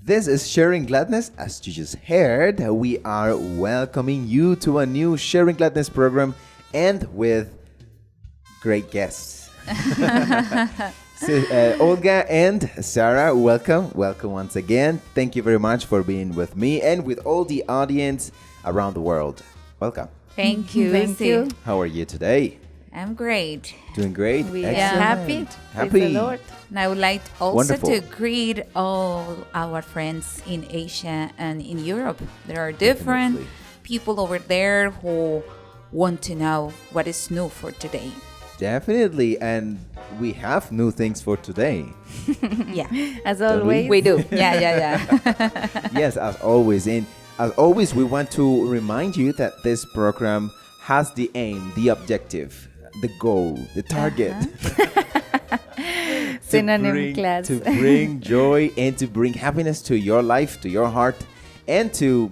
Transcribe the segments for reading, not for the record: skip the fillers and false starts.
This is Sharing Gladness. As you just heard, we are welcoming you to a new Sharing Gladness program and with great guests. Olga and Sarah, welcome. Welcome once again. Thank you very much for being with me and with all the audience around the world. Welcome. Thank you. Thank you. How are you today? I'm great. Doing great? We are Excellent. happy. Happy. Praise the Lord. And I would like also Wonderful. to greet all our friends in Asia and in Europe. There are different Definitely. people over there who want to know what is new for today. Definitely. And we have new things for today. Yeah, As Don't always. we do. Yeah. Yes, as always. And as always, we want to remind you that this program has the aim, the objective, the goal, the target. Synonym class. To bring joy and to bring happiness to your life, to your heart, and to,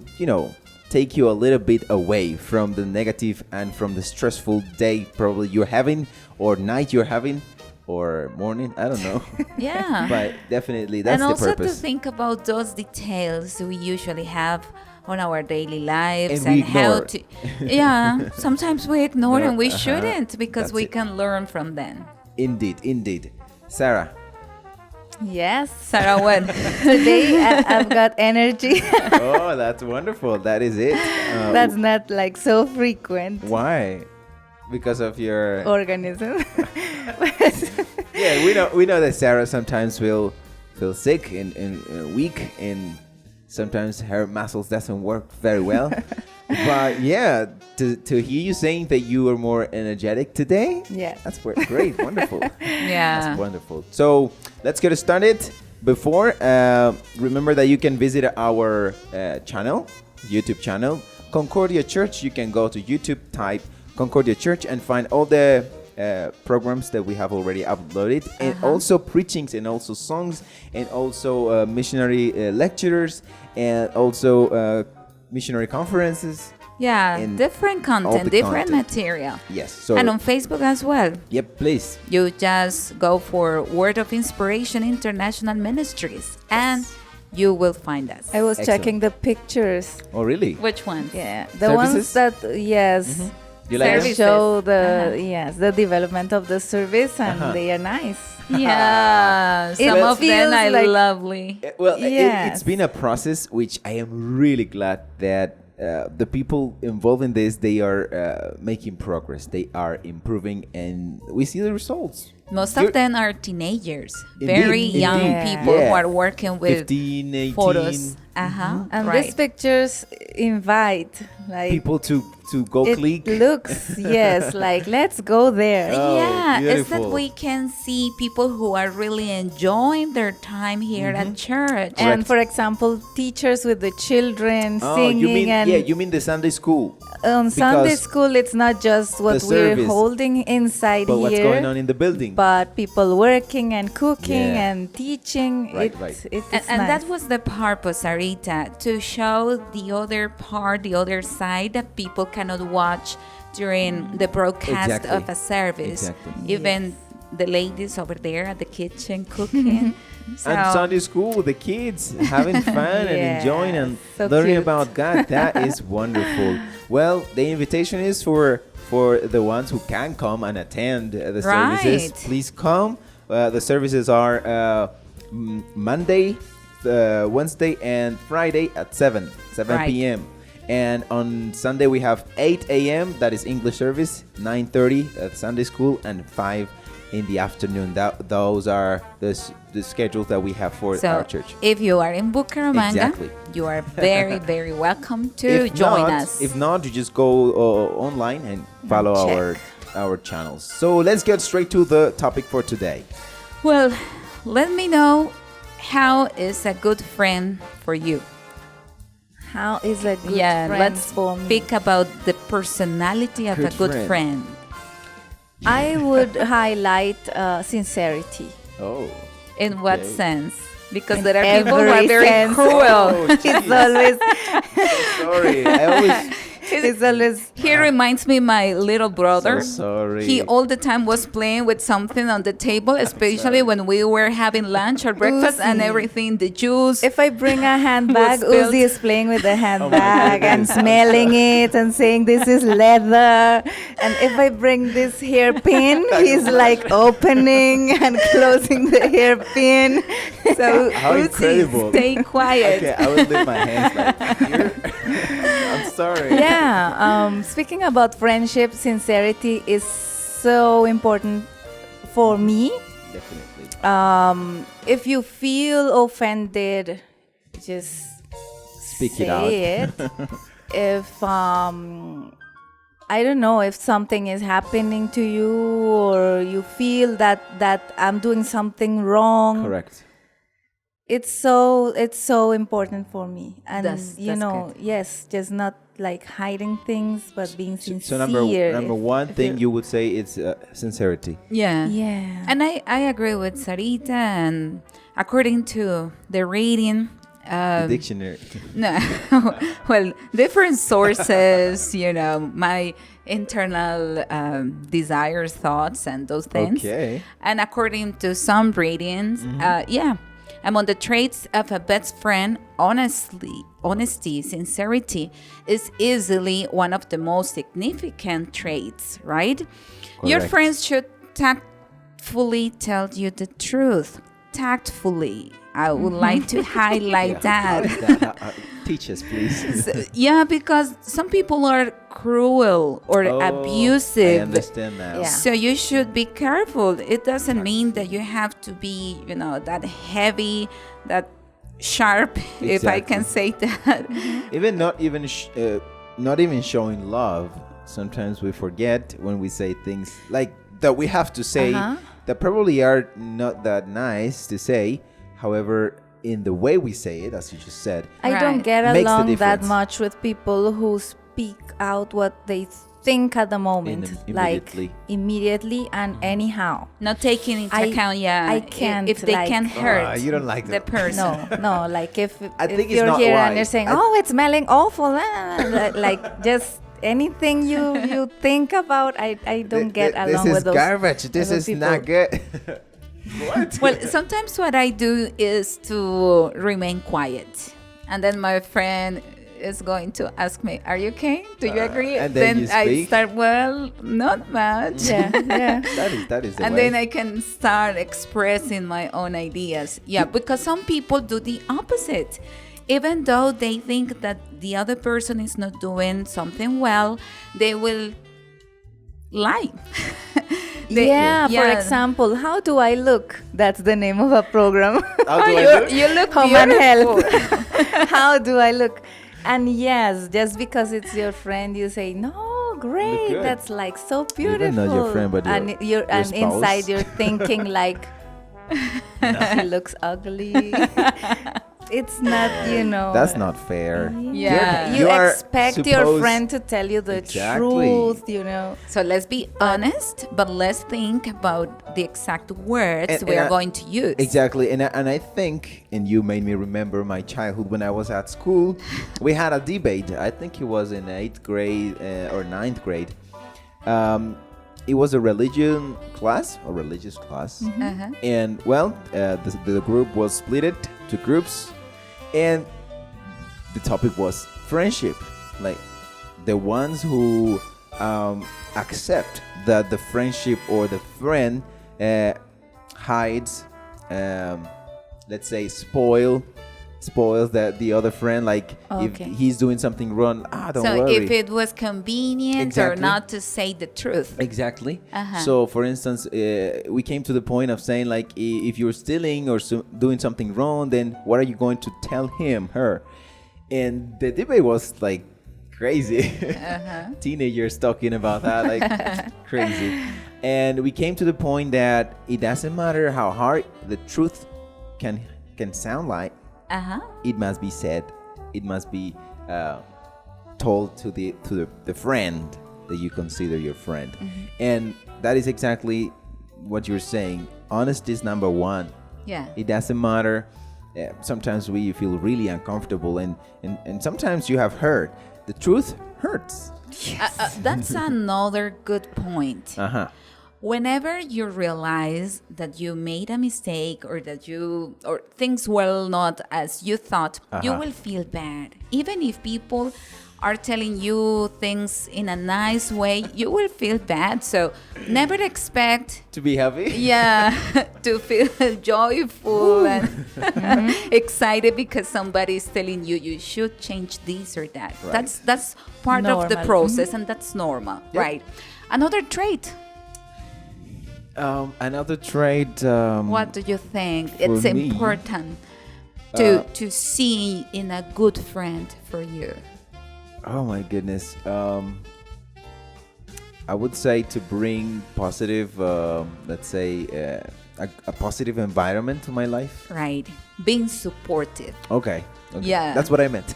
take you a little bit away from the negative and from the stressful day probably you're having, or night you're having, or morning, I don't know. Yeah. But definitely that's And the also to purpose. think about those details we usually have on our daily lives And we how ignore. to sometimes we ignore and we Uh-huh. shouldn't because That's we it. can learn from them. Indeed. Sarah. Yes. Sarah, what? Today I've got energy. Oh, that's wonderful. That is it. That's not like so frequent Why? Because of your organism. Yeah, we know that Sarah sometimes will feel sick and weak, and sometimes her muscles doesn't work very well. But yeah, to hear you saying that you are more energetic today, Yeah. that's great, wonderful. Yeah. That's wonderful. So let's get started. Before, remember that you can visit our YouTube channel, Concordia Church. You can go to YouTube, type Concordia Church, and find all the programs that we have already uploaded, and also preachings, and also songs, and also missionary lectures, and also missionary conferences. Yeah, And different all content, the different content. material. Yes. So And on Facebook as well. yep, please. You just go for Word of Inspiration International Ministries and you will find us. I was Excellent. checking the pictures. Oh, really? Which one? Yeah. The Services? ones that, yes. You like them? Services. Show the development of the service, and they are nice. Yeah, It some of them feels are like- lovely. Well, Yes. it's been a process, which I am really glad that the people involved in this, they are making progress. They are improving, and we see the results. Most You're- of them are teenagers, Indeed, very young indeed. people Yeah. who are working with 15, 18. photos. And right. these pictures invite, like, People to go it click. looks, yes, like, let's go there. Oh, Yeah, it's that beautiful. we can see people who are really enjoying their time here at church. And Correct. for example, teachers with the children Oh, singing, you mean and you mean the Sunday school? on Sunday because school, it's not just what the we're service, holding inside But here, what's going on in the building? but people working and cooking Yeah. and teaching. Right, it's, right. It's And nice. that was the purpose, Arita, to show the other part, the other side that people cannot watch during the broadcast Exactly. of a service. Exactly. Even the ladies over there at the kitchen cooking. So, And Sunday school with the kids having fun and Yes, enjoying and so learning cute. about God. That is wonderful. Well, the invitation is for the ones who can come and attend the services. Right. Please come. The services are Monday, Wednesday, and Friday at 7 Right. p.m. And on Sunday we have 8 a.m. That is English service, 9:30 at Sunday school, and 5 in the afternoon. Those are the schedules that we have for so our church. if you are in Bucaramanga, Exactly. you are very, very welcome to join us. If not, you just go online and follow check. our channels. So let's get straight to the topic for today. Well, let me know, how is a good friend for you? How is a good Yeah, friend let's for me? speak about the personality of Good a good friend. friend. I would highlight sincerity. Oh. In what Okay. sense? Because In there are people who are every very sense. cruel. Oh, It's always Sorry. I always It's always He reminds me my little brother. So sorry. He all the time was playing with something on the table, especially when we were having lunch or breakfast and Uzi. everything, the juice. if I bring a handbag, spilled. Uzi is playing with the handbag and smelling it and saying this is leather. And if I bring this hairpin, he's like opening and closing the hairpin. So How Uzi, incredible. stay quiet. Okay, I will leave my hands like here. I'm sorry. Yeah. Speaking about friendship, sincerity is so important for me. Definitely. If you feel offended, just Speak it say out. it. If I don't know if something is happening to you or you feel that I'm doing something wrong. Correct. It's so important for me, and That's know, good. yes, just not like hiding things, but being sincere. So number If- one if thing you're- you would say is sincerity. Yeah. Yeah. And I agree with Sarita. And according to the reading, The dictionary. no, well, different sources, my internal desires, thoughts, and those things. Okay. And according to some readings, among the traits of a best friend, honesty, sincerity is easily one of the most significant traits, right? Your Correct. friends should tactfully tell you the truth. Tactfully. I would like to highlight that. Teach us, please. Yeah, because some people are cruel or Oh, abusive. I understand now. Yeah. So you should be careful. It doesn't mean that you have to be, that heavy, that sharp, if I can say that. Even not even showing love. Sometimes we forget when we say things like that we have to say that probably are not that nice to say. However, in the way we say it, as you just said, I don't Right. get Makes the along that difference. much with people who speak out what they think at the moment, immediately. like immediately and anyhow. Not taking into I- account, I can't, if they like- can hurt you don't like the that. person. No, like if I think it's you're not here and wise. you're saying, I- "Oh, it's smelling awful," like just anything you think about, I don't get along this with is those. garbage. This those is not people. good. What? Well, sometimes what I do is to remain quiet. And then my friend is going to ask me, "Are you okay? Do you agree?" and then you I speak? start, "Well, not much." Yeah, yeah. that is the And way. then I can start expressing my own ideas. Yeah, because some people do the opposite. Even though they think that the other person is not doing something well, they will lie. For example, how do I look? That's the name of a program. How do I look? You look Home and beautiful. health. How do I look? And yes, just because it's your friend, you say, "No, great, good." that's like so Even beautiful." not your friend, but and your and spouse. inside you're thinking like, "She looks ugly." It's not, That's not fair. Yeah. You are expect your supposed- friend to tell you the Exactly. truth. So let's be honest, but let's think about the exact words And- we and are I- going to use. Exactly, and I think, and you made me remember my childhood when I was at school. We had a debate. I think it was in 8th grade or 9th grade. It was a religion class, a religious class, Uh-huh. and well, the group was split to groups, and the topic was friendship. Like the ones who accept that the friendship or the friend hides, let's say, spoils the other friend. Like Okay. if he's doing something wrong, don't So worry. if it was convenient or Exactly. not to say the truth. Exactly. Uh-huh. So, for instance, we came to the point of saying, like, if you're stealing or doing something wrong, then what are you going to tell him, her? And the debate was like crazy. Teenagers talking about that, like crazy. And we came to the point that it doesn't matter how hard the truth can sound like. Uh-huh. It must be said. It must be told to the friend that you consider your friend. And that is exactly what you're saying. Honesty is number one. Yeah. It doesn't matter. Sometimes we feel really uncomfortable, and sometimes you have hurt. The truth hurts. That's another good point. Uh-huh. Whenever you realize that you made a mistake or that or things were not as you thought, you will feel bad. Even if people are telling you things in a nice way, you will feel bad. So never expect To be happy? to feel joyful and excited because somebody is telling you you should change this or that. Right. That's part of the Normal. process, and that's normal, Yep. right? Another trait. Another trait. What do you think for it's me, important to see in a good friend for you? Oh my goodness. I would say to bring positive, let's say, a positive environment to my life. Right. Being supportive. Okay. Yeah. That's what I meant.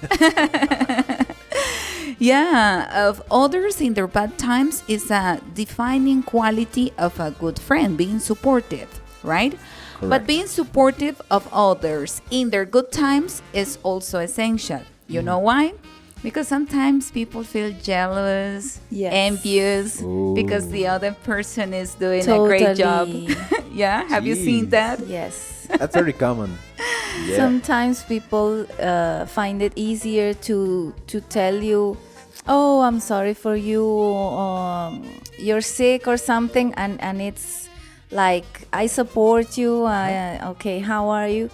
Yeah, of others in their bad times is a defining quality of a good friend, being supportive, right? But Correct. being supportive of others in their good times is also essential. You know why? Because sometimes people feel jealous, Yes. envious, Ooh. because the other person is doing a great job. Totally. Yeah, have you seen Jeez. that? Yes. That's very common. Yeah. Sometimes people find it easier to tell you, "Oh, I'm sorry for you. You're sick or something," and it's like, "I support you. Okay, how are you?"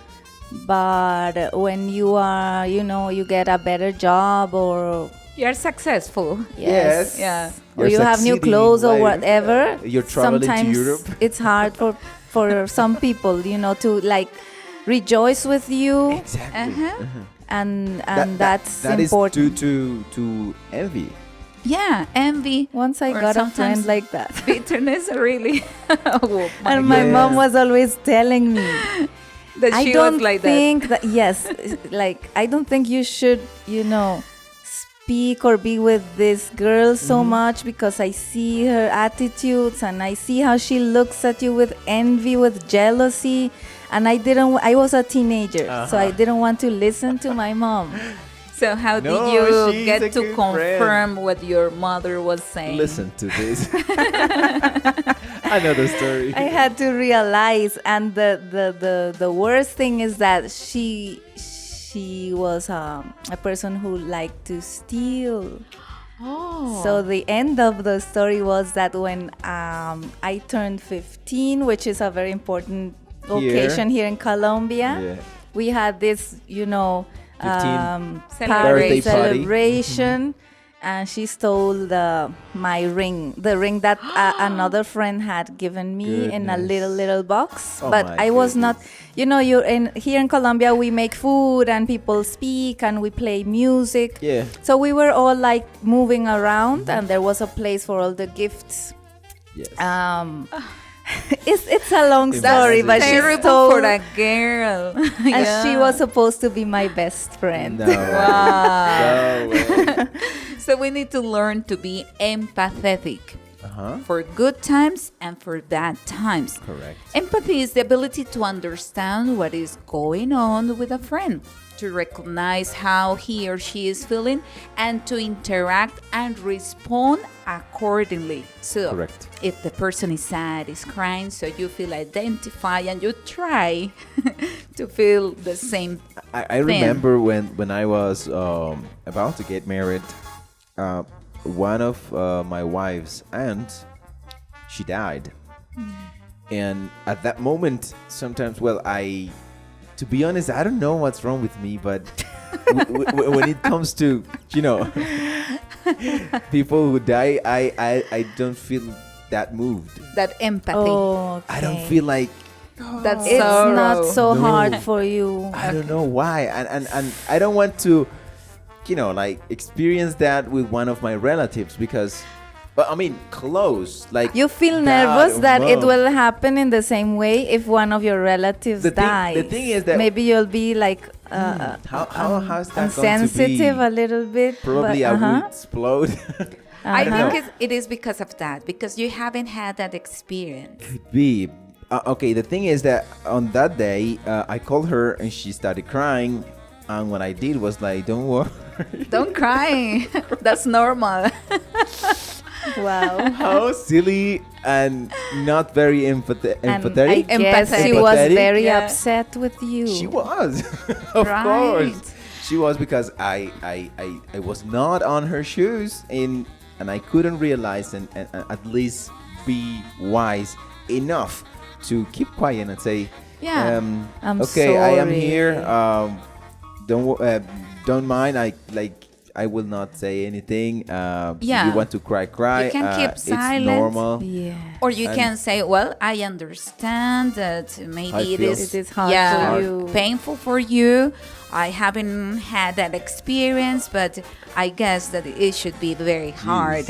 But when you are, you get a better job or You're successful. Yes. Yeah. or You're you have new succeeding clothes or later. whatever, You're traveling to sometimes Europe. it's hard for some people, to like rejoice with you, Exactly. and That- that's that is important. due to envy. Yeah, envy. Once I or got a friend sometimes like that. bitterness, really. Oh, my And my Yes. mom was always telling me, that I she don't was like that. think that, yes, like, I don't think you should, speak or be with this girl so much because I see her attitudes and I see how she looks at you with envy, with jealousy. And I was a teenager, so I didn't want to listen to my mom. So how No, did you she's get a to good confirm what your mother was saying? Listen to this. I know the story. I had to realize, and the worst thing is that she was a person who liked to steal. Oh. So the end of the story was that when I turned 15, which is a very important occasion here in Colombia, Yeah. we had this, 15 Birthday party. celebration. And she stole my ring, the ring that another friend had given me in a Goodness. little box. Oh But my I was not, goodness. here in Colombia we make food and people speak and we play music. Yeah. So we were all like moving around and there was a place for all the gifts. Yes. It's a long That's story, but she terrible stole, for a girl. and she was supposed to be my best friend. No. Wow. No way. So we need to learn to be empathetic Uh-huh. for good times and for bad times. Correct. Empathy is the ability to understand what is going on with a friend, to recognize how he or she is feeling, and to interact and respond accordingly. So Correct. if the person is sad, is crying, so you feel identified and you try to feel the same. I remember when I was about to get married, one of my wife's aunts, she died. And at that moment, sometimes, to be honest, I don't know what's wrong with me, but when it comes to, people who die, I don't feel that moved. That empathy. Oh, I don't feel like, That's it's sorrow. not so No. hard for you. I don't know why. And I don't want to, experience that with one of my relatives because, close. Like You feel dad nervous or that it mom. will happen in the same way if one of your relatives The dies. thing is that- maybe you'll be like How's that going to insensitive be? a little bit. Probably but, I would explode. I don't think know. it is because of that, because you haven't had that experience. Could be. Okay, the thing is that on that day, I called her and she started crying. And what I did was like, don't worry. Don't cry. That's normal. Wow. How silly and not very empathetic. And I guess she Empathetic. was very Yeah. upset with you. She was, of Right. course. She was because I was not on her shoes and I couldn't realize and at least be wise enough to keep quiet and say, Yeah. I'm okay, I am sorry. here. Don't mind. I will not say anything. If Yeah. you want to cry. You can keep It's silent. normal. Yeah. Or you can say, well, I understand that maybe it feel. is, It is hard for you. painful for you. I haven't had that experience, but I guess that it should be very hard.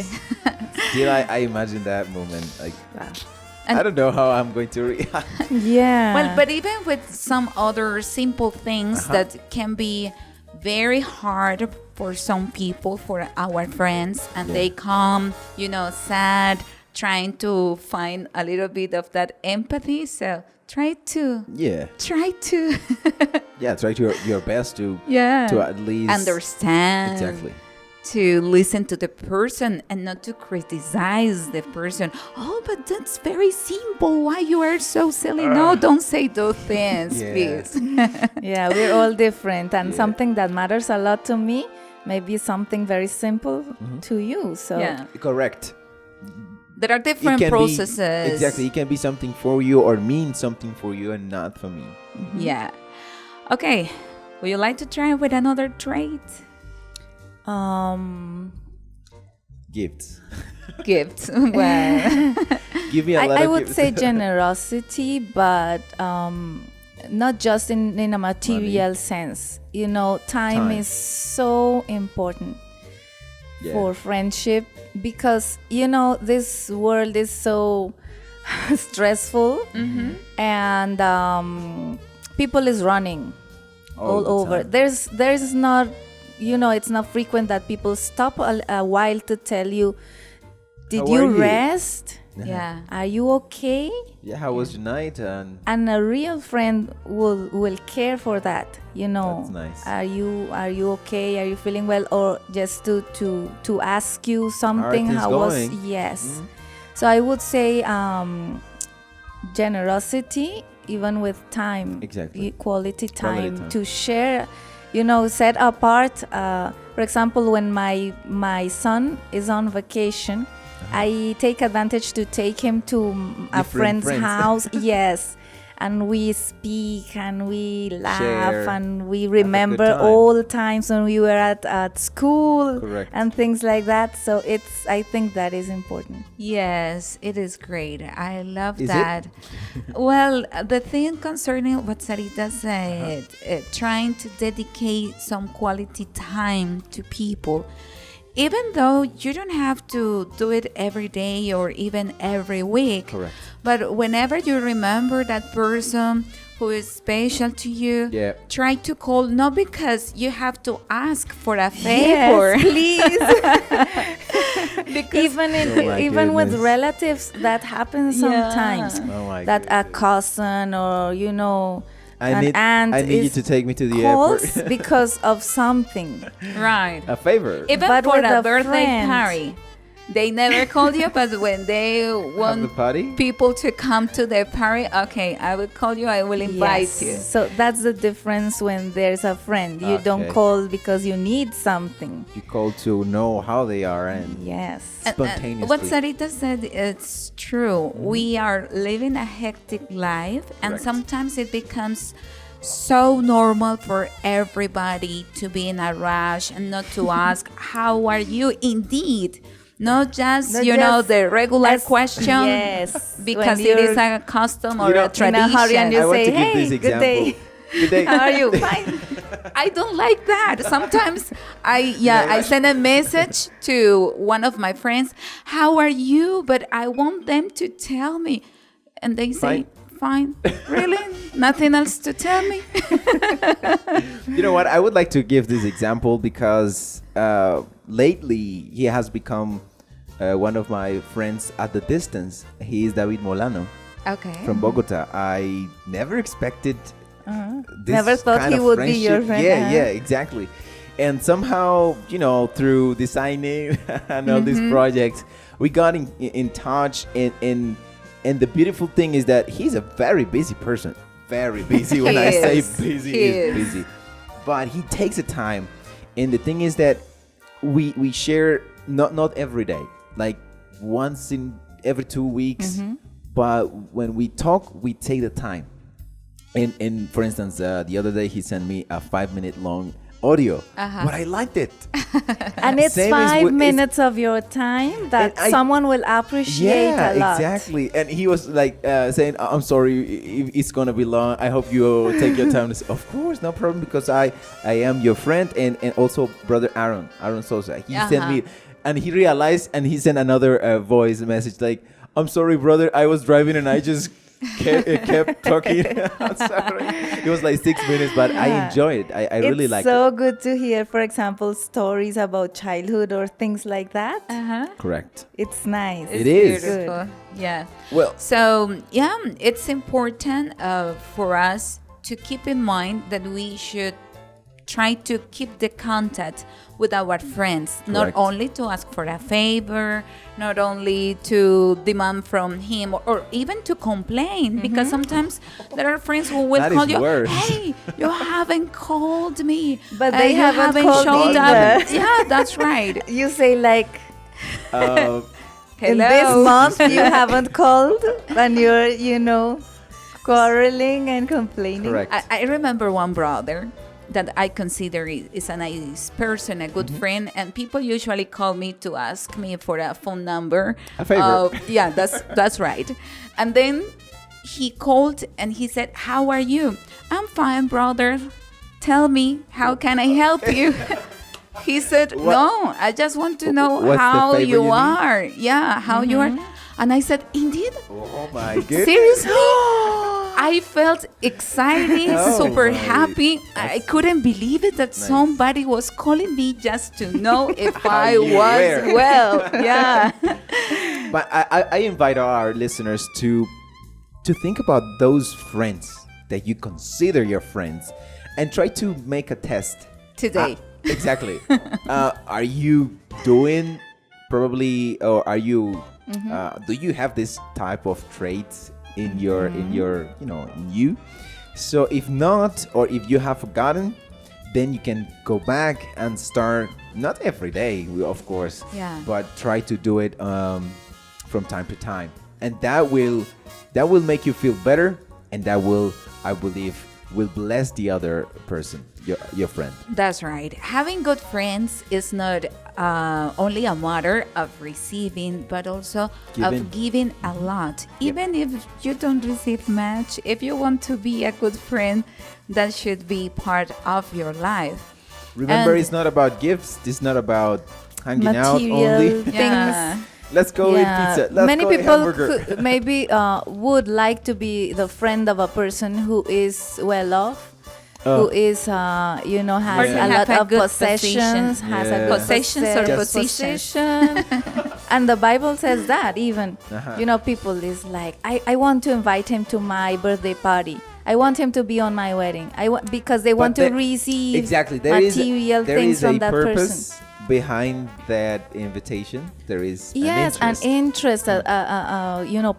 Still, I imagine that moment. Like, Wow. And- I don't know how I'm going to react. Yeah. Well, but even with some other simple things that can be very hard for some people, for our friends, and they come, sad, trying to find a little bit of that empathy. So try to. Yeah. Try to. Yeah, try your best to Yeah. to at least Understand. Exactly. To listen to the person and not to criticize the person. Oh, but that's very simple. Why you are so silly? No, don't say those things, Yeah. please. Yeah, we're all different, and something that matters a lot to me may be something very simple to you. So Yeah. Correct. There are different It can processes. be, exactly. It can be something for you or mean something for you and not for me. Yeah. Okay. Would you like to try with another trait? Gifts. Gift. Well, Give me a lot I of would gifts. say generosity, but not just in a material sense. Time is so important Yeah. for friendship because this world is so stressful and people is running all the over. time. There's not it's not frequent that people stop a while to tell you, did How you are you?" rest? yeah. Are you okay? Yeah, how was your night? And And a real friend will care for that. That's nice. Are you okay? Are you feeling well? Or just to ask you something. things How going? was? Yes. So I would say generosity, even with time. Exactly. Quality time time. to share. Set apart. For example, when my son is on vacation, I take advantage to take him to a Different friend's friends. house. Yes. And we speak and we laugh Share. and we Have a good remember time. all the times when we were at school Correct. and things like that. So I think that is important. Yes, it is great. I love Is it? that. Well, the thing concerning what Sarita said, trying to dedicate some quality time to people, even though you don't have to do it every day or even every week. Correct. But whenever you remember that person who is special to you, Yeah. try to call, not because you have to ask for a favor. Yes, please. even Oh my even with goodness. relatives, that happens sometimes. Oh my That a goodness. cousin or I an need aunt you is to take me to the calls airport. because of something. Right. A favor. Even But for with a a birthday friend. party. They never call you, but when they Have want the party. people to come to their party, okay, I will call you, I will invite Yes. you. So that's the difference when there's a friend. You don't Okay. call because you need something. You call to know how they are and Yes. spontaneously. What Sarita said, it's true. We are living a hectic life, and Correct. sometimes it becomes so normal for everybody to be in a rush and not to ask, how are you indeed? Not just, Not just the regular as- question. Yes. Because When it is you're a custom or You know, a in a tradition. hurry and you I want say, to give "Hey, this good example. day." Good day. How are you? Fine. I don't like that. Sometimes I send a message to one of my friends, how are you? But I want them to tell me. And they say, fine. Really? Nothing else to tell me? You know what? I would like to give this example because lately he has become one of my friends at the distance. He is David Molano Okay. from Bogota. I never expected this Never thought kind he of would be your friendship. friend. Yeah, exactly. And somehow, through designing and all these projects, we got in touch. And the beautiful thing is that he's a very busy person. Very busy. When I say busy, he's busy. But he takes the time. And the thing is that we share not every day, like once in every 2 weeks. But when we talk, we take the time. And for instance, the other day he sent me a 5-minute long audio, but I liked it. And it's Same 5 minutes of your time that someone will appreciate a lot. Exactly. And he was like saying, I'm sorry if it's gonna be long. I hope you take your time. Of course, no problem, because I am your friend and also brother Aaron Sosa. He sent me, and he realized, and he sent another voice message like, I'm sorry, brother, I was driving and I just kept talking. I'm sorry. It was like 6 minutes, but I enjoyed it. I really liked it. It's so good to hear, for example, stories about childhood or things like that. Correct. It's nice. It is. Beautiful. Yeah. Well, So, yeah, it's important for us to keep in mind that we should try to keep the contact with our friends, not Correct. only to ask for a favor, not only to demand from him, or even to complain, because sometimes there are friends who will That call is you, worse. hey, you haven't called me, But they you haven't called showed me up. either. Yeah, that's right. You say like, uh, in this month you haven't called, and you're, quarreling and complaining. correct. I remember one brother that I consider is a nice person, a good friend, and people usually call me to ask me for a phone number. A favor. Yeah, that's right. And then he called and he said, "How are you?" "I'm fine, brother. Tell me, how can I help you?" He said, "No, I just want to know What's the how favor you you need? are. Yeah, how you are." And I said, "Indeed? Oh my goodness. Seriously?" I felt excited, Oh super my- happy. I couldn't believe it that somebody was calling me just to know if I you was were. well. Yeah. But I invite our listeners to think about those friends that you consider your friends, and try to make a test Today. Exactly. Are you doing probably, or are you? Do you have this type of traits in your in you? So if not, or if you have forgotten, then you can go back and start, not every day, of course, Yeah. but try to do it from time to time, and that will make you feel better, and that will, I believe, will bless the other person, your friend. That's right. Having good friends is not only a matter of receiving, but also of giving a lot. Even if you don't receive much, if you want to be a good friend, that should be part of your life. Remember, And- it's not about gifts. It's not about hanging out Material only. things. Yeah. Let's go eat pizza. Let's Many go eat people hamburger. maybe would like to be the friend of a person who is well off, who is has Or a have lot a of good possessions, position. has a Yeah. good Possessions or position. And the Bible says that even, people is like, I want to invite him to my birthday party. I want him to be on my wedding. Because they want to receive exactly. material things from that person. purpose behind that invitation. There is Yes, an an interest,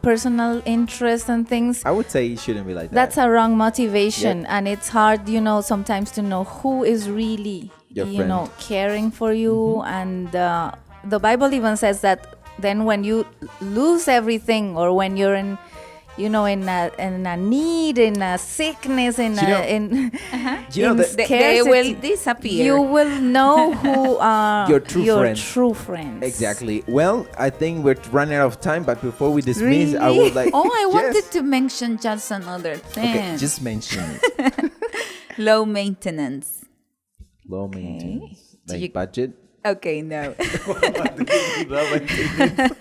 personal interest and things. I would say it shouldn't be like that. That's a wrong motivation, and it's hard, sometimes to know who is really, Your friend. caring for you. And the Bible even says that then when you lose everything, or when you're in a need, in a sickness, in They will disappear. you will know who are Your true true friends. Exactly. Well, I think we're running out of time, but before we dismiss, I Really? would like. Oh, I Yes. wanted to mention just another thing. Okay, just mention it. Low maintenance. Low maintenance, like you- budget. Okay, no. Low maintenance.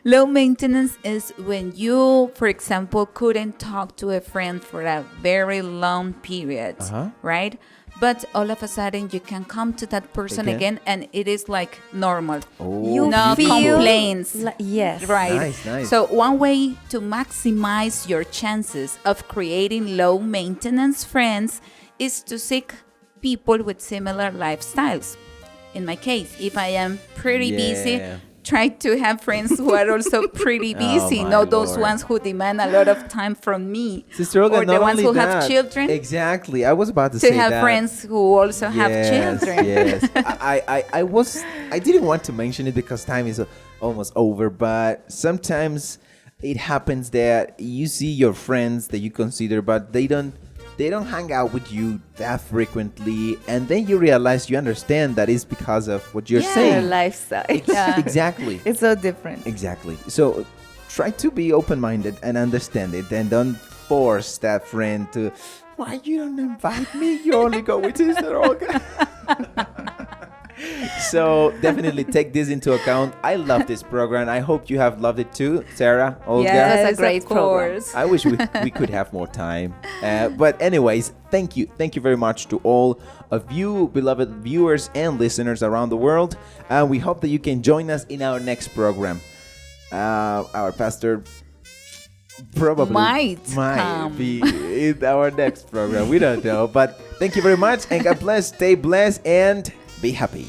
Low maintenance is when you, for example, couldn't talk to a friend for a very long period, right? but all of a sudden you can come to that person Okay. again and it is like normal. You No feel complaints. yes. Right. Nice. So one way to maximize your chances of creating low maintenance friends is to seek people with similar lifestyles. In my case, if I am pretty busy, Yeah. try to have friends who are also pretty busy, my not those Lord. ones who demand a lot of time from me. Sister Olga, or the not ones only who that, have children. Exactly. I was about to To say have that. friends who also have Yes, children. Yes. I didn't want to mention it because time is almost over, but sometimes it happens that you see your friends that you consider, but they don't hang out with you that frequently, and then you realize you understand that it's because of what you're Yeah. Their saying. lifestyle. Exactly. It's so different. Exactly. So try to be open-minded and understand it, and don't force that friend to, why you don't invite me? You only go with Sister Olga. So definitely take this into account. I love this program. I hope you have loved it too, Sarah, Olga. Yes. Yes, a great of program. course. I wish we could have more time. But anyways, thank you very much to all of you, beloved viewers and listeners around the world. And we hope that you can join us in our next program. Our pastor probably Might come. be in our next program. We don't know. But thank you very much, and God bless. Stay blessed and be happy.